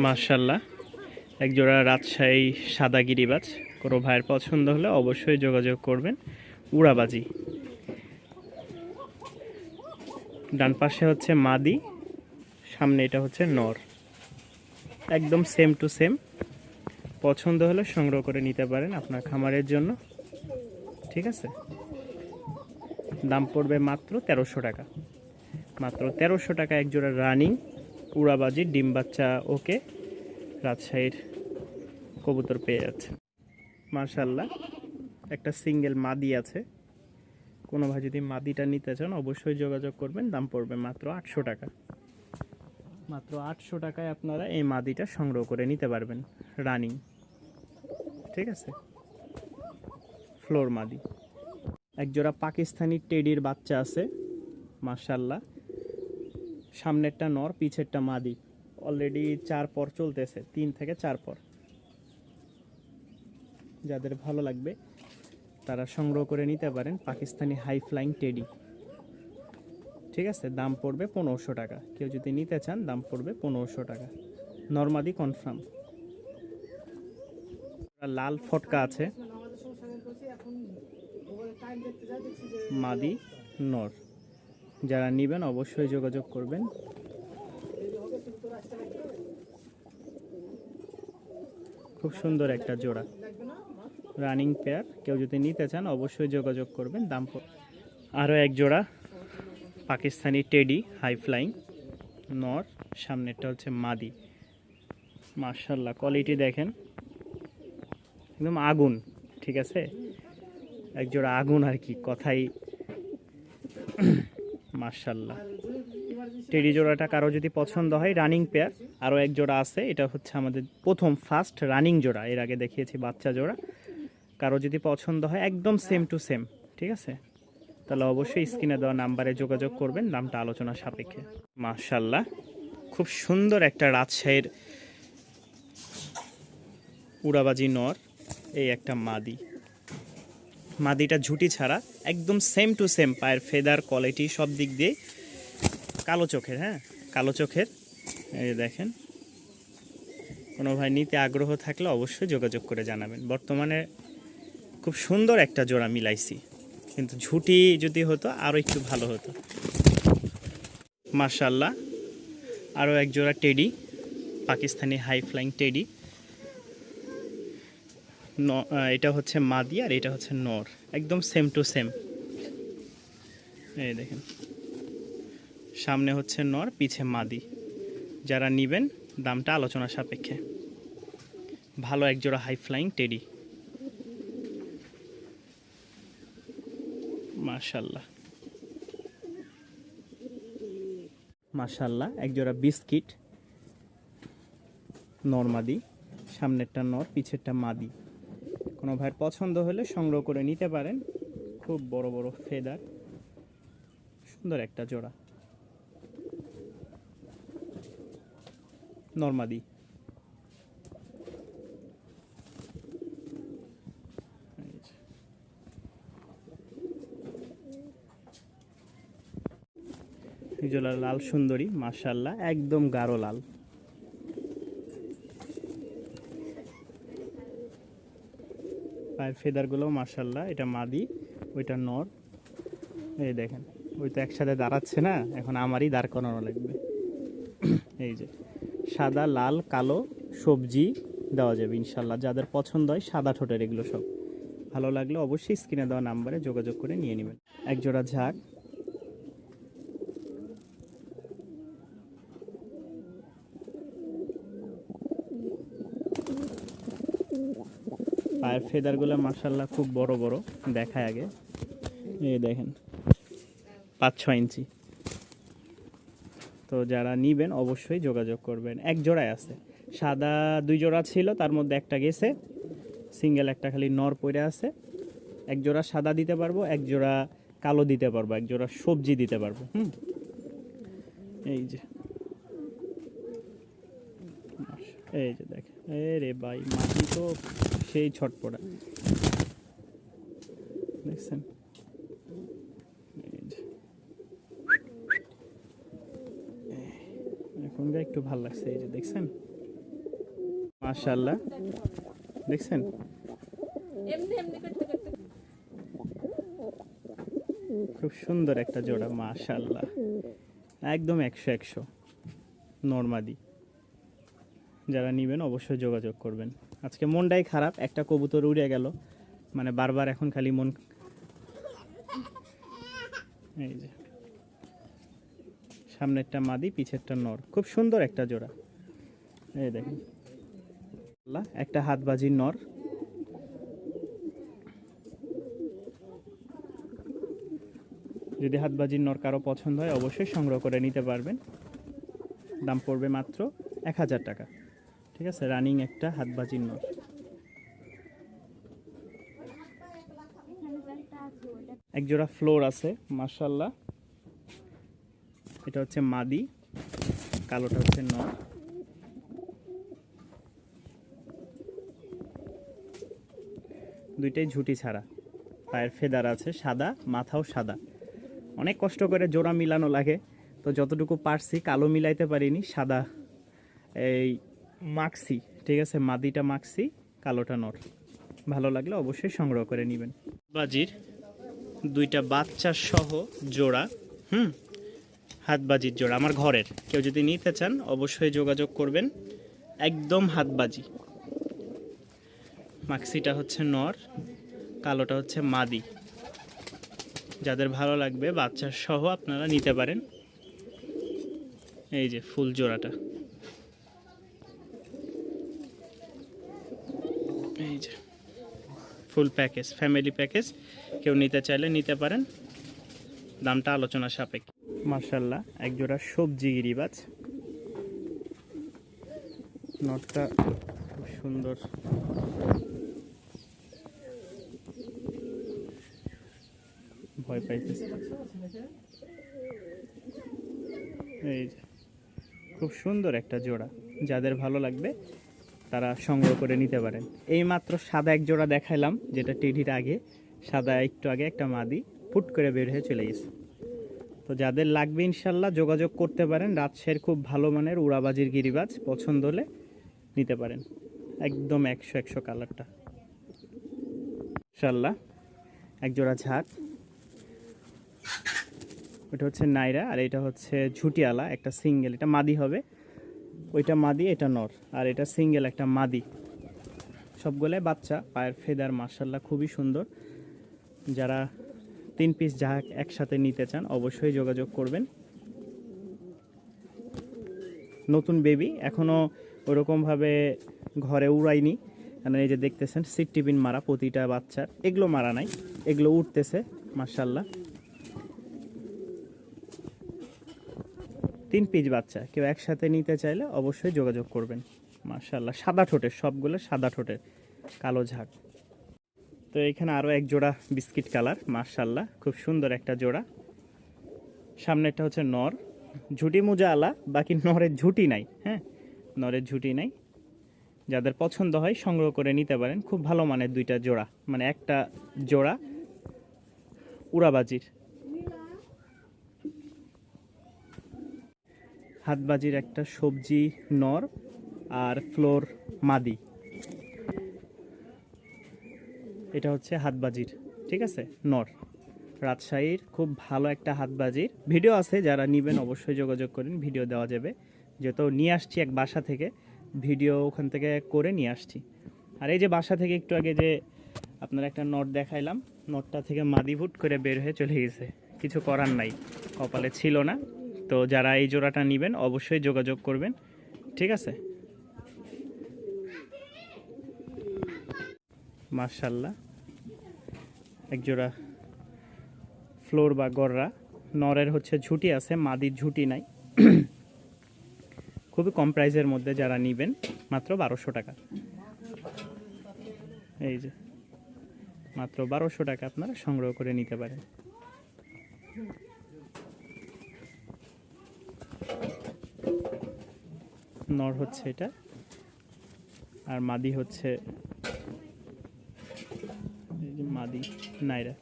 মাশাআল্লাহ, একজোড়া রাজশাহী সাদা গিরিবাজ। কোনো ভাইয়ের পছন্দ হলে অবশ্যই যোগাযোগ করবেন। উড়াবাজি। ডান পাশে হচ্ছে মাদি, সামনে এটা হচ্ছে নর, একদম সেম টু সেম। পছন্দ হলে সংগ্রহ করে নিতে পারেন আপনার খামারের জন্য, ঠিক আছে। দাম পড়বে মাত্র 1300 টাকা। মাত্র 1300 টাকা একজোড়া রানিং উড়াবাজি ডিম বাচ্চা ওকে রাজশাহীর কবুতর পেয়ে যাচ্ছে। মাশাআল্লাহ, একটা সিঙ্গেল মাদি আছে। কোনো ভাই যদি মাদিটা নিতে চান অবশ্যই যোগাযোগ করবেন। দাম পড়বে মাত্র 800 টাকা। মাত্র 800 টাকায় আপনারা এই মাদিটা সংগ্রহ করে নিতে পারবেন, রানিং, ঠিক আছে। ফ্লোর মাদি। একজোড়া পাকিস্তানি টেডির বাচ্চা আছে, মাশাআল্লাহ। সামনেরটা নর, পিছেরটা মাদি। অলরেডি 4 পর চলতেছে, 3 থেকে 4 পর। যাদের ভালো লাগবে তারা সংগ্রহ করে নিতে পারেন পাকিস্তানি হাই ফ্লাইং টেডি, ঠিক আছে। দাম পড়বে 1500 টাকা। কেউ যদি নিতে চান দাম পড়বে 1500 টাকা। নরমাদি কনফার্ম। লাল ফটকা আছে, মাদি নর। যারা নেবেন অবশ্যই যোগাযোগ করবেন। খুব সুন্দর একটা জোড়া, রানিং পেয়ার। কেউ যদি নিতে চান অবশ্যই যোগাযোগ করবেন। দাম আরও এক জোড়া পাকিস্তানি টেডি হাই ফ্লাইং নর, সামনেরটা হচ্ছে মাদি। মাশাআল্লাহ, কোয়ালিটি দেখেন, একদম আগুন, ঠিক আছে। এক জোড়া আগুন আর কি, কথাই। মাশাআল্লাহ, টেডি জোড়াটা কারো যদি পছন্দ হয়, রানিং পেয়ার। আরও এক জোড়া আছে, এটা হচ্ছে আমাদের ফার্স্ট রানিং জোড়া। এর আগে দেখিয়েছি বাচ্চা জোড়া। কারো যদি পছন্দ হয় একদম সেম টু সেম, ঠিক আছে, তাহলে অবশ্যই স্ক্রিনে দেওয়া নাম্বারে যোগাযোগ করবেন, দামটা আলোচনা সাপেক্ষে। মাশাআল্লাহ, খুব সুন্দর একটা রাজশাহীর উড়াবাজি নর, এই একটা মাদি। মাদিটা ঝুটি ছাড়া, একদম সেম টু সেম। পায়ের ফেদার কোয়ালিটি সব দিক দিয়ে কালো চোখের, হ্যাঁ, কালো চোখের। এই দেখেন, কোনো ভাই নিতে আগ্রহ থাকলে অবশ্যই যোগাযোগ করে জানাবেন। বর্তমানে খুব সুন্দর একটা জোড়া মিলাইছি, কিন্তু ঝুটি যদি হতো আরও একটু ভালো হতো। মাশাআল্লাহ, আরও এক জোড়া teddy, Pakistani high flying teddy. এটা হচ্ছে মাদি আর এটা হচ্ছে নর, একদম সেম টু সেম। এই দেখেন, সামনে হচ্ছে নর, পিছে মাদি। যারা নেবেন দামটা আলোচনা সাপেক্ষে। ভালো এক জোড়া হাই ফ্লাইং টেডি। মাশাআল্লাহ, মাশাআল্লাহ, এক জোড়া বিস্কিট নর মাদি। সামনেরটা নর, পিছেরটা মাদি। কোনো ভাইয়ের পছন্দ হলে সংগ্রহ করে নিতে পারেন। খুব বড় বড় ফেদার, সুন্দর একটা জোড়া নরমাদি। জোড়া লাল সুন্দরী, মাশাআল্লাহ, একদম গাঢ় লাল। পায়ের ফেদারগুলো মাশাআল্লাহ। এটা মাদি, ওইটা নর। এই দেখেন, ওই তো একসাথে দাঁড়াচ্ছে না, এখন আমারই দাঁড় করানো লাগবে। এই যে সাদা লাল কালো সবজি দেওয়া যাবে ইনশাল্লাহ। যাদের পছন্দ হয় সাদা ঠোঁটের, এগুলো সব ভালো লাগলে অবশ্যই স্ক্রিনে দেওয়া নাম্বারে যোগাযোগ করে নিয়ে নেবেন। একজোড়া ঝাঁক, পায়ের ফেদারগুলো মাশাআল্লাহ খুব বড় বড়, দেখায় আগে। এই দেখেন, 5-6 ইঞ্চি। তো যারা নিবেন অবশ্যই যোগাযোগ করবেন। এক জোড়ায় আছে, সাদা 2 জোড়া ছিল, তার মধ্যে একটা গেছে, সিঙ্গেল একটা খালি নর পড়ে আছে। এক জোড়া সাদা দিতে পারবো, এক জোড়া কালো দিতে পারবো, এক জোড়া সবজি দিতে পারবো। এই যে, এই যে দেখেন, রে ভাই, মাটি তো সেই ছটপটা, দেখছেন। এখনকার একটু ভালো লাগছে, এই যে দেখছেন। মাশাআল্লাহ, দেখছেন খুব সুন্দর একটা জোড়া। মাশাআল্লাহ, একদম 100 নরমাদি। যারা নেবেন অবশ্যই যোগাযোগ করবেন। আজকে মনটাই খারাপ, একটা কবুতর উড়ে গেল, মানে বারবার এখন খালি মন। এই যে সামনেরটা মাদি, পিছেরটা নর, খুব সুন্দর একটা জোড়া। এই দেখেন একটা হাতবাজির নর। যদি হাতবাজির নর কারো পছন্দ হয় অবশ্যই সংগ্রহ করে নিতে পারবেন। দাম পড়বে মাত্র 1000 টাকা। ঠিক আছে, রানিং একটা হাতবাজির নর। এক জোড়া ফ্লোর আছে মাশাআল্লাহ। এটা হচ্ছে মাদি, কালোটা হচ্ছে নর। দুইটাই ঝুটি ছাড়া, পায়ের ফেদার আছে সাদা, মাথাও সাদা। অনেক কষ্ট করে জোড়া মিলানো লাগে, তো যতটুকু পারছি, কালো মিলাইতে পারিনি, সাদা এই মাখছি। ঠিক আছে, মাদিটা মাখছি, কালোটা নর। ভালো লাগলে অবশ্যই সংগ্রহ করে নেবেন। বাজির দুইটা বাচ্চা সহ জোড়া, হাতবাজির জোড়া আমার ঘরের। কেউ যদি নিতে চান অবশ্যই যোগাযোগ করবেন। একদম হাতবাজি। মাক্সিটা হচ্ছে নর, কালোটা হচ্ছে মাদি। যাদের ভালো লাগবে বাচ্চা সহ আপনারা নিতে পারেন। এই যে ফুল জোড়াটা, এই যে ফুল প্যাকেজ, ফ্যামিলি প্যাকেজ। কেউ নিতে চাইলে নিতে পারেন, দামটা আলোচনা সাপেক্ষে। মাশাআল্লাহ, এক জোড়া সবজি গিরিবাজ। নটটা খুব সুন্দর। ভয় পাইতেছে। এই যে খুব সুন্দর একটা জোড়া। যাদের ভালো লাগবে তারা সংগ্রহ করে নিতে পারেন। এই মাত্র সাদা এক জোড়া দেখাইলাম, যেটা টেডির আগে, সাদা একটু আগে একটা মাদি ফুট করে বের হয়ে চলে গেছে। তো যাদের লাগবে ইনশাল্লাহ যোগাযোগ করতে পারেন। রাজশাহীর খুব ভালো মানের উড়াবাজির গিরিবাজ, পছন্দ হলে নিতে পারেন। একদম 100 কালারটা। ইনশাল্লাহ এক জোড়া ঝাঁক। ওটা হচ্ছে নাইরা, আর এটা হচ্ছে ঝুটিয়ালা, একটা সিঙ্গেল। এটা মাদি হবে, ওইটা মাদি, এটা নর। আর এটা সিঙ্গেল একটা মাদি। সবগুলাই বাচ্চা, পায়ের ফেদার মাশাআল্লাহ খুবই সুন্দর। যারা 3 পিস ঝাঁক একসাথে নিতে চান অবশ্যই যোগাযোগ করবেন। নতুন বেবি, এখনও ওরকমভাবে ঘরে উড়াইনি। কারণ এই যে দেখতেছেন সিট টিপিন মারা প্রতিটা বাচ্চার, এগুলো মারা নাই, এগুলো উঠতেছে মাশাআল্লাহ। 3 পিস বাচ্চা কেউ একসাথে নিতে চাইলে অবশ্যই যোগাযোগ করবেন। মাশাআল্লাহ, সাদা ঠোঁটের, সবগুলো সাদা ঠোঁটের, কালো ঝাঁক। তো এখানে আরও এক জোড়া বিস্কিট কালার, মাশাআল্লাহ খুব সুন্দর একটা জোড়া। সামনেরটা হচ্ছে নর, ঝুটি মোজা আলা, বাকি নরের ঝুটি নাই। হ্যাঁ, নরের ঝুটি নাই। যাদের পছন্দ হয় সংগ্রহ করে নিতে পারেন। খুব ভালো মানের দুইটা জোড়া, মানে একটা জোড়া উড়াবাজির। হাতবাজির একটা সবজি নর, আর ফ্লোর মাদি। এটা হচ্ছে হাতবাজির, ঠিক আছে, নর। রাজশাহীর খুব ভালো একটা হাতবাজির। ভিডিও আছে, যারা নেবেন অবশ্যই যোগাযোগ করেন, ভিডিও দেওয়া যাবে। যেহেতু নিয়ে আসছি এক বাসা থেকে, ভিডিও ওখান থেকে করে নিয়ে আসছি। আর এই যে বাসা থেকে একটু আগে যে আপনার একটা নট দেখাইলাম, নটটা থেকে মাদি ভুট করে বের হয়ে চলে গেছে। কিছু করার নাই, কপালে ছিল না। তো যারা এই জোড়াটা নেবেন অবশ্যই যোগাযোগ করবেন, ঠিক আছে। মাশাআল্লাহ, এক জোড়া ফ্লোর বা গররা। নরের হচ্ছে ঝুটি আছে, মাদির ঝুটি নাই। খুবই কম প্রাইসের মধ্যে যারা নেবেন, মাত্র 1200 টাকা। এই যে মাত্র 1200 টাকা আপনারা সংগ্রহ করে নিতে পারেন। নর হচ্ছে এটা, আর মাদি হচ্ছে মাদি নাইরা।